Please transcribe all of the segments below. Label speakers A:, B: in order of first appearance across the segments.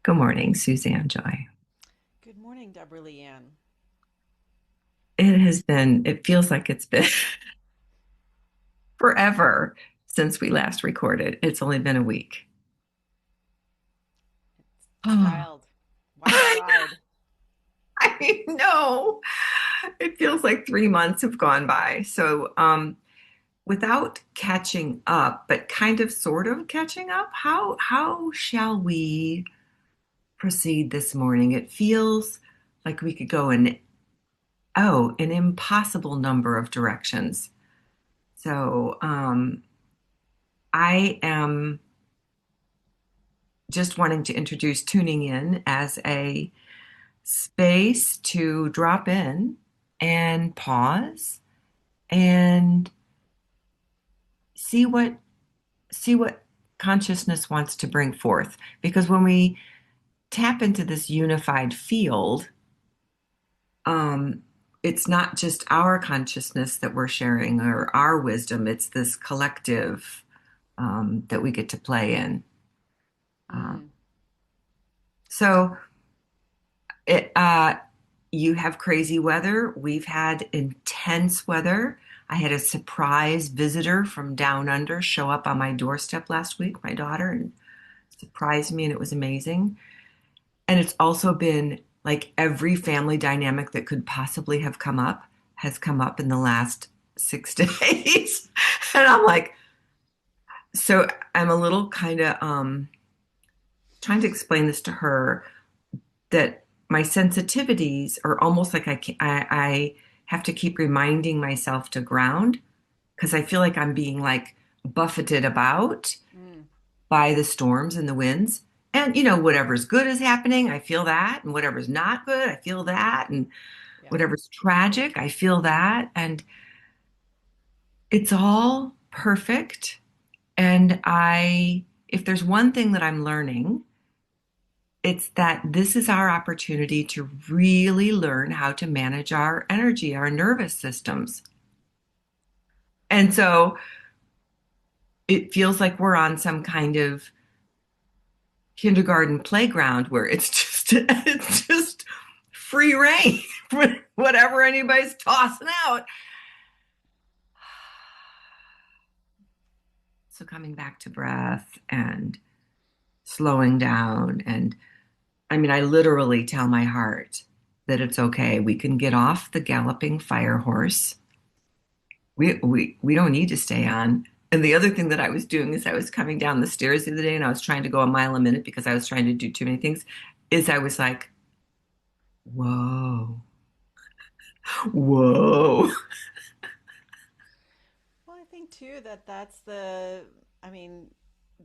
A: Good morning, Suzanne Joy.
B: Good morning, Deborah LeeAnn.
A: It feels like it's been forever since we last recorded. It's only been a week.
B: It's
A: Oh,
B: wild. Wild ride.
A: I know. It feels like 3 months have gone by. Without catching up, but kind of sort of catching up, how shall we proceed this morning? It feels like we could go in an impossible number of directions. So, I am just wanting to introduce tuning in as a space to drop in and pause and see what see what consciousness wants to bring forth. Because when we tap into this unified field, um, it's not just our consciousness that we're sharing or our wisdom, it's this collective that we get to play in. Um,
B: Mm.
A: so it You have crazy weather. We've had intense weather. I had a surprise visitor from down under show up on my doorstep last week, my daughter, and surprised me, and it was amazing. And it's also been like every family dynamic that could possibly have come up has come up in the last 6 days. And I'm like, so I'm a little kind of trying to explain this to her that my sensitivities are almost like I have to keep reminding myself to ground because I feel like I'm being like buffeted about
B: Mm.
A: by the storms and the winds. And whatever's good is happening, I feel that, and whatever's not good, I feel that, and
B: Yeah.
A: whatever's tragic, I feel that, and it's all perfect. And if there's one thing that I'm learning, it's that this is our opportunity to really learn how to manage our energy, our nervous systems. And so it feels like we're on some kind of kindergarten playground where it's just it's just free reign, whatever anybody's tossing out. So coming back to breath and slowing down, and I mean, I literally tell my heart that it's okay. We can get off the galloping fire horse. We don't need to stay on. And the other thing that I was doing is I was coming down the stairs the other day and I was trying to go a mile a minute because I was trying to do too many things. Is I was like, whoa, whoa.
B: Well, I think too that I mean,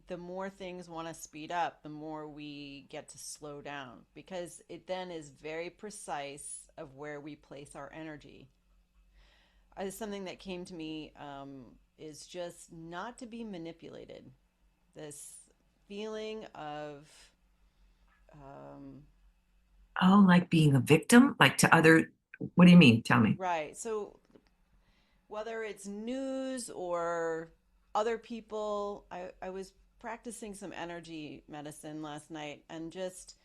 B: the more things want to speed up, the more we get to slow down because it then is very precise of where we place our energy. Something that came to me is just not to be manipulated. This feeling of, um,
A: Oh, like being a victim, like to other, what do you mean? Tell me.
B: right. So whether it's news or other people. I was practicing some energy medicine last night, and just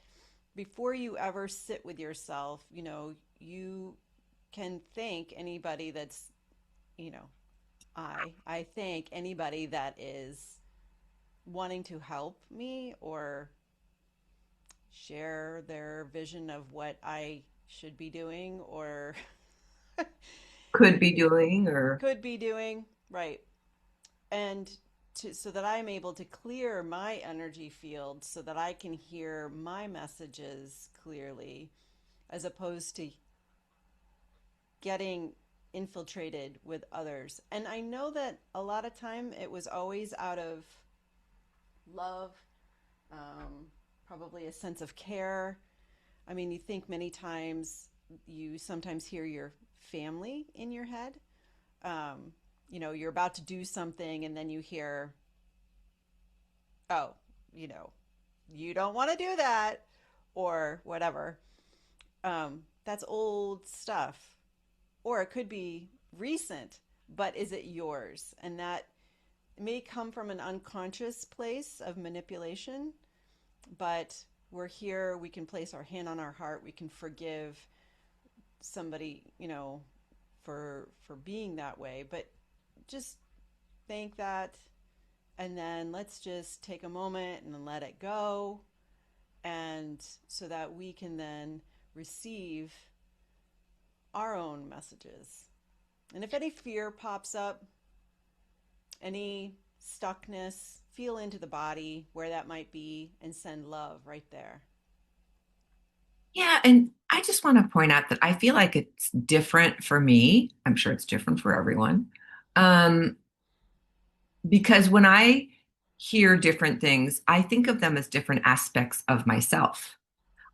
B: before you ever sit with yourself, you can thank anybody that's, you know, I thank anybody that is wanting to help me or share their vision of what I should be doing or
A: Could be doing, or
B: could be doing. Right. And so that I'm able to clear my energy field so that I can hear my messages clearly as opposed to getting infiltrated with others. And I know that a lot of time it was always out of love, um, probably a sense of care. I mean, you think many times you sometimes hear your family in your head. Um, you're about to do something and then you hear, oh, you know, you don't want to do that or whatever. That's old stuff. Or it could be recent, but is it yours? And that may come from an unconscious place of manipulation, but we're here, we can place our hand on our heart, we can forgive somebody, for being that way, but just thank that, and then let's just take a moment and let it go, and so that we can then receive our own messages. And if any fear pops up, any stuckness, feel into the body where that might be and send love right there.
A: Yeah, and I just want to point out that I feel like it's different for me. I'm sure it's different for everyone. Um, because when I hear different things, I think of them as different aspects of myself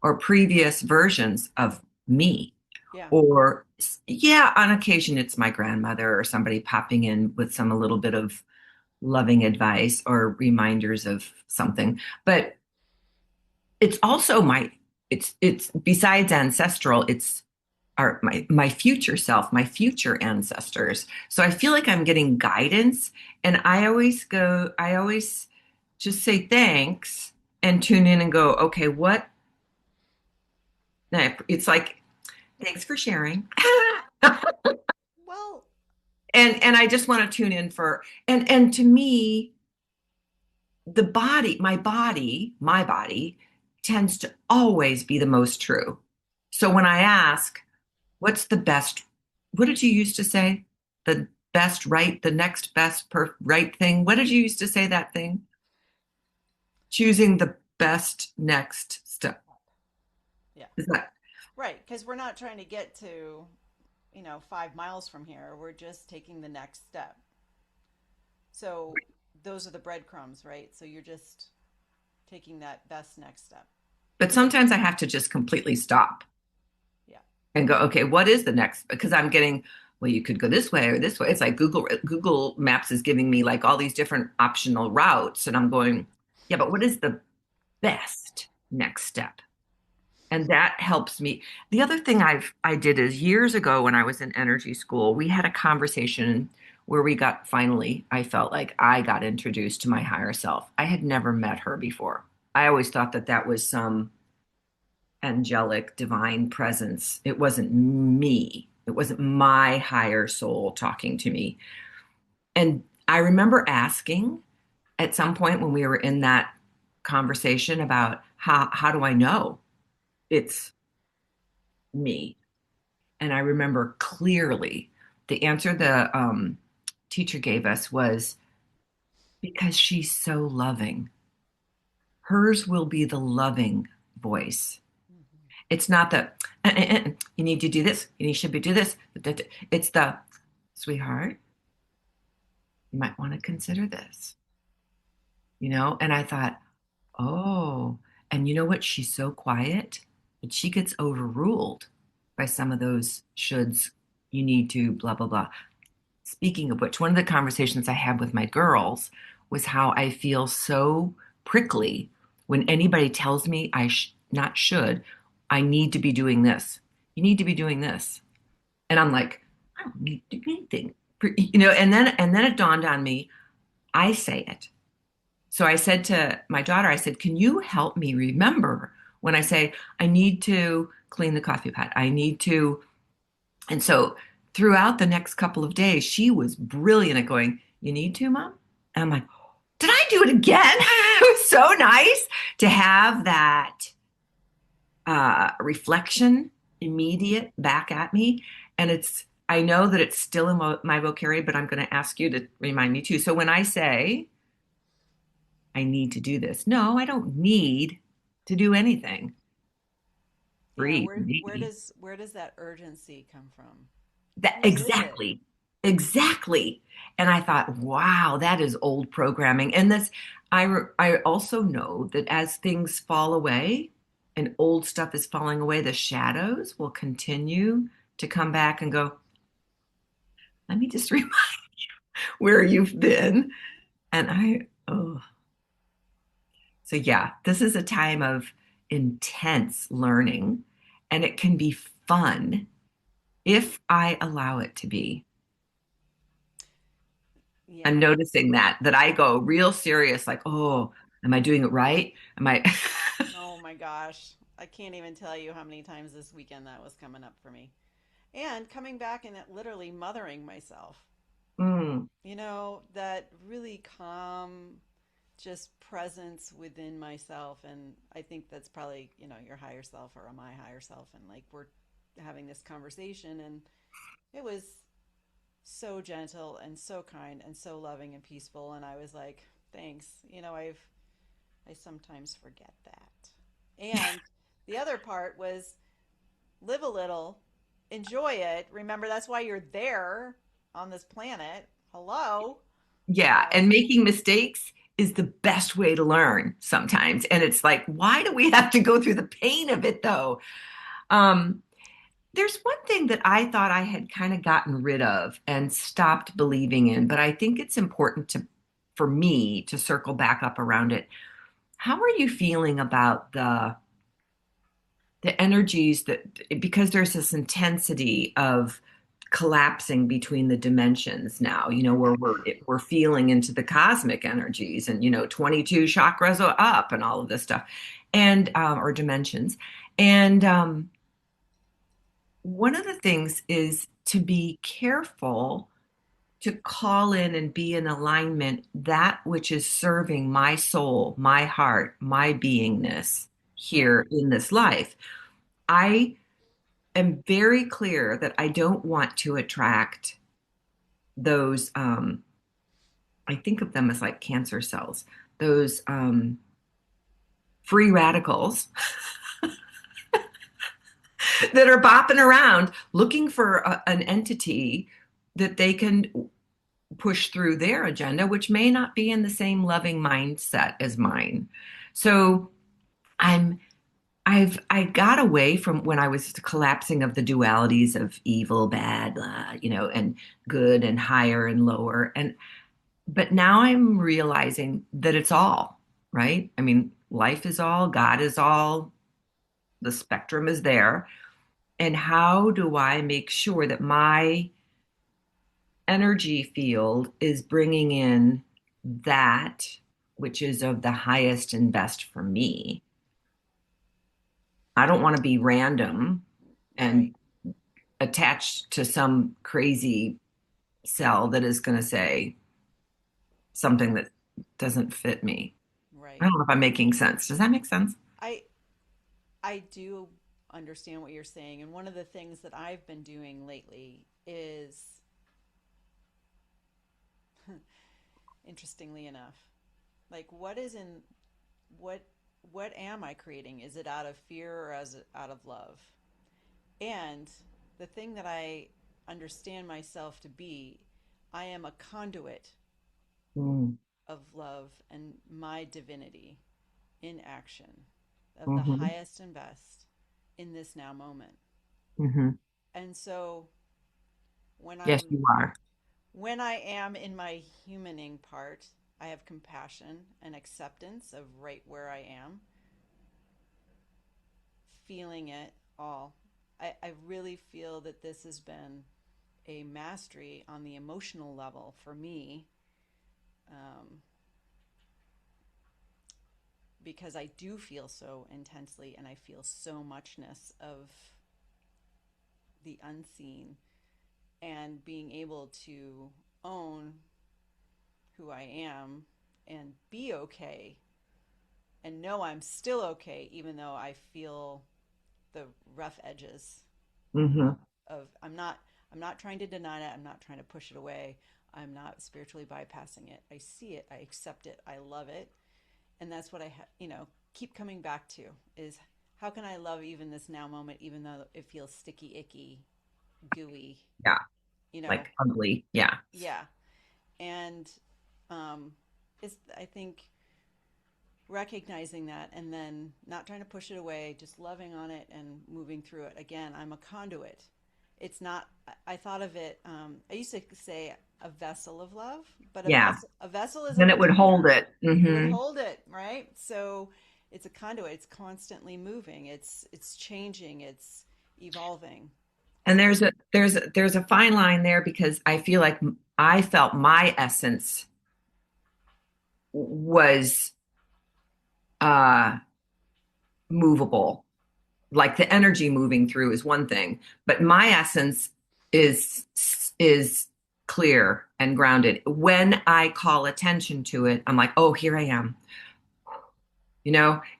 A: or previous versions of me.
B: Yeah.
A: Or, yeah, on occasion it's my grandmother or somebody popping in with some a little bit of loving advice or reminders of something. But it's also it's besides ancestral, it's our my future self, my future ancestors. So I feel like I'm getting guidance, and I always just say thanks and tune in and go, okay, what? It's like thanks for sharing.
B: Well,
A: And I just want to tune in for and to me, the body, my body tends to always be the most true. So when I ask, what's the best, what did you used to say? The best right, the next best right thing. What did you used to say that thing? Choosing the best next step.
B: yeah.
A: Is that
B: Right, because we're not trying to get to, 5 miles from here. We're just taking the next step. So those are the breadcrumbs, right? So you're just taking that best next step.
A: but sometimes I have to just completely stop
B: Yeah.
A: and go, okay, what is the next? Because I'm getting, well, you could go this way or this way. It's like Google Maps is giving me like all these different optional routes, and I'm going, yeah, but what is the best next step? And that helps me. The other thing I did is years ago when I was in energy school, we had a conversation where we got finally, I felt like I got introduced to my higher self. I had never met her before. I always thought that that was some angelic divine presence. It wasn't me. It wasn't my higher soul talking to me. And I remember asking at some point when we were in that conversation about how do I know it's me? And I remember clearly the answer the teacher gave us was because she's so loving. Hers will be the loving voice.
B: Mm-hmm.
A: It's not the you need to do this, you should be do this. It's the sweetheart, you might want to consider this, And I thought, oh, and you know what? She's so quiet, but she gets overruled by some of those shoulds. You need to blah blah blah. Speaking of which, one of the conversations I had with my girls was how I feel so prickly when anybody tells me not should, I need to be doing this. You need to be doing this. And I'm like, I don't need to do anything. And then it dawned on me, I say it. So I said to my daughter, I said, can you help me remember when I say I need to clean the coffee pot? I need to and so throughout the next couple of days, she was brilliant at going, you need to, Mom? And I'm like, did I do it again? It was so nice to have that reflection immediate back at me. And I know that it's still in my vocabulary, but I'm going to ask you to remind me too. So when I say, I need to do this, no, I don't need to do anything.
B: Yeah,
A: Breathe,
B: where does that urgency come from?
A: That
B: Whose is it?
A: exactly, exactly. And I thought, wow, that is old programming. And I also know that as things fall away and old stuff is falling away, the shadows will continue to come back and go, let me just remind where you've been. And oh, so yeah, this is a time of intense learning, and it can be fun if I allow it to be. I'm
B: Yeah.
A: noticing that I go real serious, like, oh, am I doing it right? Am I?
B: Oh my gosh. I can't even tell you how many times this weekend that was coming up for me. And coming back and it literally mothering myself.
A: Mm.
B: That really calm, just presence within myself. And I think that's probably, your higher self or my higher self. And like we're having this conversation, and it was so gentle and so kind and so loving and peaceful. And I was like, thanks. I sometimes forget that. And the other part was live a little, enjoy it. Remember, that's why you're there on this planet. Hello.
A: Yeah, and making mistakes is the best way to learn sometimes. And it's like, why do we have to go through the pain of it though? Um, there's one thing that I thought I had kind of gotten rid of and stopped believing in, but I think it's important for me to circle back up around it. How are you feeling about the energies that, because there's this intensity of collapsing between the dimensions now, where we're feeling into the cosmic energies, and 22 chakras are up and all of this stuff, and or dimensions. And one of the things is to be careful to call in and be in alignment that which is serving my soul, my heart, my beingness
B: Right.
A: here in this life. I am very clear that I don't want to attract those, I think of them as like cancer cells, those free radicals that are bopping around looking for an entity that they can push through their agenda, which may not be in the same loving mindset as mine. So I'm I got away from when I was collapsing of the dualities of evil, bad, and good and higher and lower. But now I'm realizing that it's all, right? I mean, life is all, God is all, the spectrum is there. And how do I make sure that my energy field is bringing in that which is of the highest and best for me? I don't want to be random and
B: Right.
A: attached to some crazy cell that is going to say something that doesn't fit me. I
B: Right.
A: don't know if I'm making sense. Does that make sense?
B: I I do understand what you're saying, and one of the things that I've been doing lately is, interestingly enough, like what what am I creating? Is it out of fear or is it out of love? And the thing that I understand myself to be, I am a conduit
A: Mm,
B: of love and my divinity in action of the
A: hmm
B: highest and best in this now moment.
A: hmm
B: And so when
A: Yes,
B: I'm
A: you are.
B: when I am in my humaning part, I have compassion and acceptance of right where I am, feeling it all. I really feel that this has been a mastery on the emotional level for me, um, because I do feel so intensely and I feel so muchness of the unseen, and being able to own who I am and be okay and know I'm still okay, even though I feel the rough edges
A: Hmm
B: of I'm not trying to deny it. I'm not trying to push it away. I'm not spiritually bypassing it. I see it. I accept it. I love it. And that's what keep coming back to is how can I love even this now moment, even though it feels sticky, icky, gooey,
A: Yeah,
B: you know,
A: like ugly. Yeah.
B: yeah. And um, it's, I think, recognizing that and then not trying to push it away, just loving on it and moving through it. Again, I'm a conduit. It's not, I thought of it, I used to say a vessel of love, but
A: Yeah.
B: a vessel is a
A: Then it would hold
B: container.
A: it.
B: It would
A: Hmm
B: hold it, right? So it's a conduit. It's constantly moving. It's changing. It's evolving.
A: And
B: So
A: there's a fine line there because I feel like I felt my essence was uh movable. Like the energy moving through is one thing, but my essence is is clear and grounded. When I call attention to it, I'm like, oh, here I am.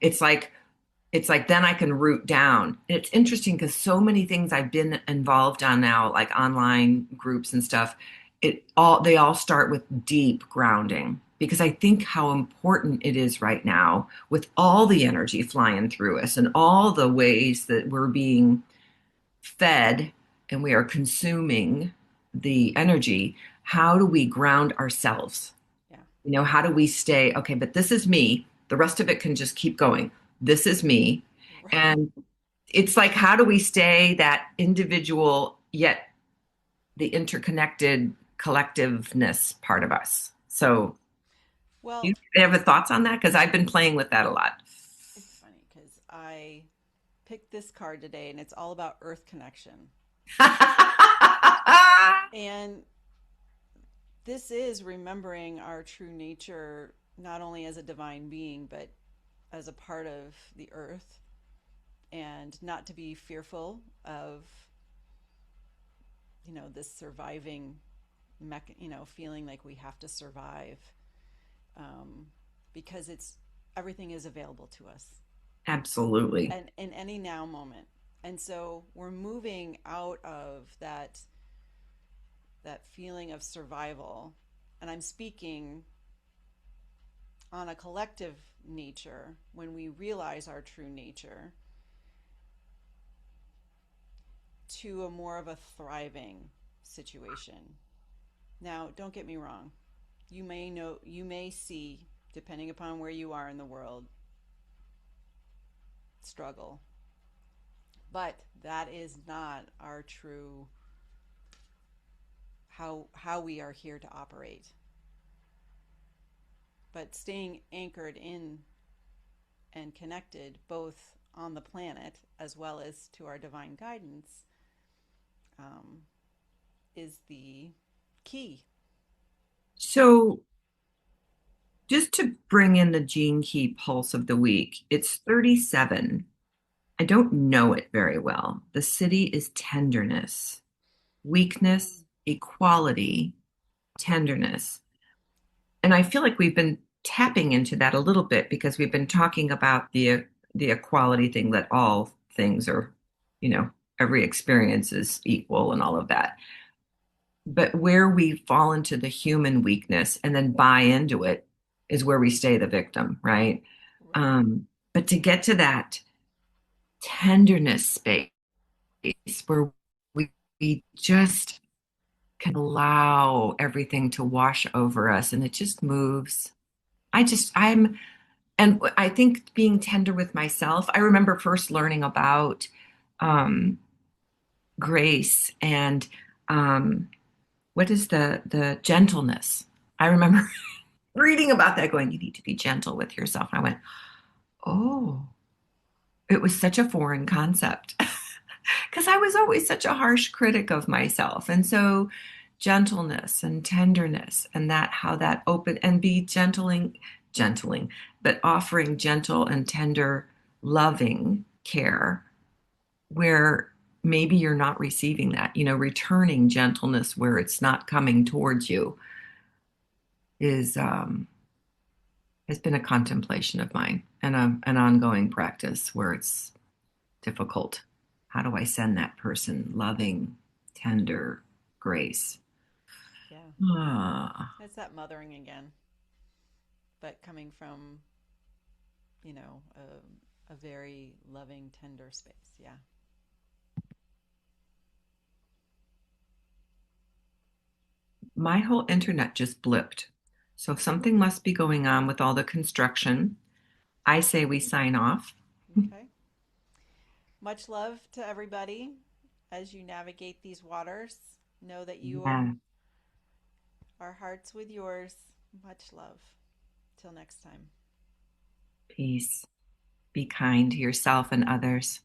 A: It's like then I can root down. It's interesting because so many things I've been involved on now, like online groups and stuff, they all start with deep grounding because I think how important it is right now with all the energy flying through us and all the ways that we're being fed and we are consuming the energy. How do we ground ourselves?
B: Yeah.
A: How do we stay, okay, but this is me. The rest of it can just keep going. This is me.
B: Right.
A: And it's like, how do we stay that individual, yet the interconnected collectiveness part of us? So, you
B: Well,
A: have a thoughts on that? Because I've been playing with that a lot.
B: it's funny because I picked this card today and it's all about earth connection. And this is remembering our true nature, not only as a divine being, but as a part of the earth, and not to be fearful of, this surviving feeling like we have to survive, um, because everything is available to us
A: Absolutely.
B: and in any now moment. And so we're moving out of that feeling of survival. And I'm speaking on a collective nature when we realize our true nature to a more of a thriving situation. Now, don't get me wrong. You may see, depending upon where you are in the world, struggle. But that is not our true how we are here to operate. But staying anchored in and connected both on the planet as well as to our divine guidance, um, is the key.
A: So, just to bring in the Gene Key Pulse of the week, it's 37. I don't know it very well. The city is tenderness,
B: Mm,
A: weakness, equality, tenderness. And I feel like we've been tapping into that a little bit because we've been talking about the equality thing that all things are, you know, every experience is equal and all of that. But where we fall into the human weakness and then buy into it is where we stay the victim, right?
B: right.
A: But to get to that tenderness space where we just can allow everything to wash over us and it just moves. And I think being tender with myself, I remember first learning about um, grace and um, what is the gentleness. I remember reading about that, going, you need to be gentle with yourself. And I went, oh, it was such a foreign concept because I was always such a harsh critic of myself. And so gentleness and tenderness and that how that open and be gentling, but offering gentle and tender, loving care where maybe you're not receiving that, returning gentleness where it's not coming towards you is has been a contemplation of mine and an ongoing practice where it's difficult. How do I send that person loving, tender grace?
B: Yeah.
A: Ah,
B: It's that mothering again, but coming from, a very loving, tender space. Yeah.
A: my whole internet just blipped. So something must be going on with all the construction. I say we sign off.
B: Okay. Much love to everybody as you navigate these waters. Know that you
A: Yeah.
B: are hearts with yours. Much love. Till next time.
A: Peace. Be kind to yourself and others.